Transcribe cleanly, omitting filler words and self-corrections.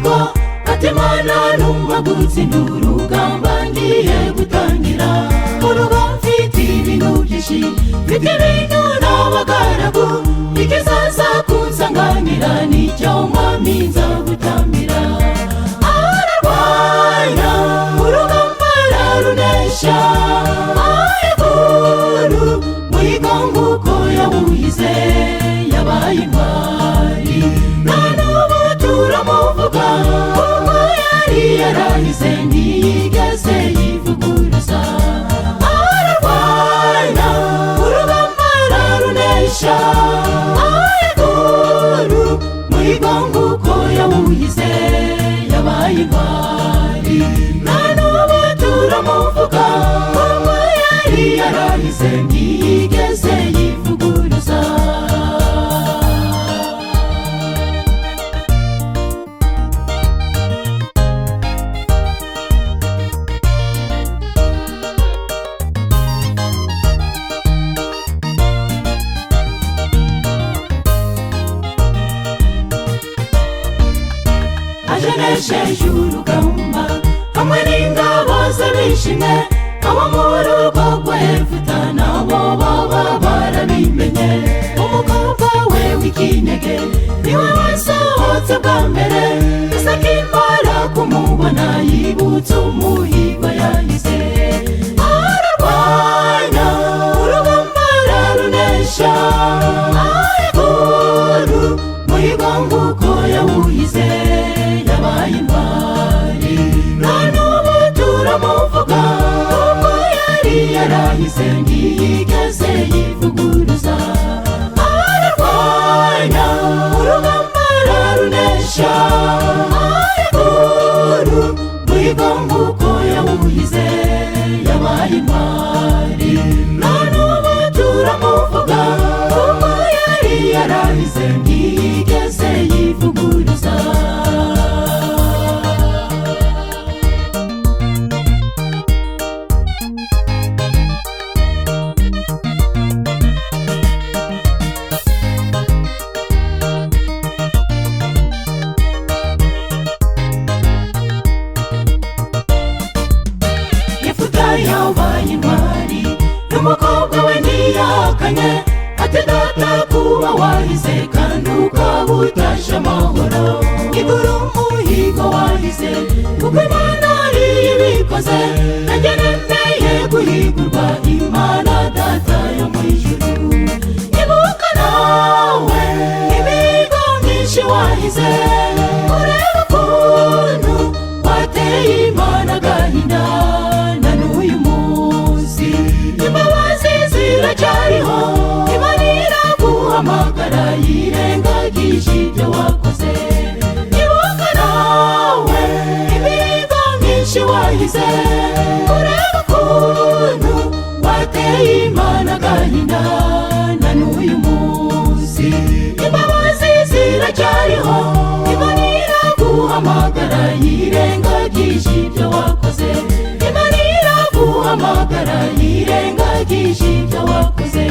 umuhigo ati Mana numagutse urugamba ngiye gutangira urugo mfite ibintu byinshi mfite ibintu n'abagaragu ikizaza kunsanganira nicyo mwami nzagutambira ararwanya urugamba ararunesha ayekuru muhigo nguko yawuhize yabaye intwari na n'ubu turamuvuga kuko yari yarahize ntiyigeze yivuguruza ararwanya urugamba ararunesha ayekuru muhigo nguko yawuhize yabaye intwari na n'ubu turamuvuga kuko yari yarahize ntiyigeze yivuguruza ajenesheje urugamba hamwe n'ingabo ze bishimye abo mu rugo rwa Yefuta nabo baba barabimenye umukobwa we w'ikinege niwe wasohotse bwa mbere ese akimara kumubona yibutse umuhigo yahize ararwanya urugamba ararunesha ayekuru muhigo nguko yawuhize yabaye intwari na n'ubu turamuvuga kuko yari yarahize ntiyigeze yivuguruza ararwanya urugamba ararunesha ayekuru muhigo nguko yawuhize yabaye intwari na n'ubu turamuvuga kuko yari yarahize ntiyigeze yivuguruza yabaye intwari n'umukobwa we ntiyakanye ati data kuba wahize kandi ukaba utaje amahoro igura umuhigo wahize kuko Imana ari ibikoze nanjye nemeye guhigurwa Imana data yo mu ijuru ibuka nawe imihigo myinshi wahize urebe ukuntu wateye Imana agahinda imbabazi ziracyariho Imana iraguhamagara yirengagije ibyo wakoze ibuka nawe imihigo myinshi wahize urebe ukuntu wateye Imana agahinda na n'uyu munsi imbabazi ziracyariho Imana iraguhamagara yirengagije ibyo wakoze Imana iraguhamagara yirengagije ibyo wakoze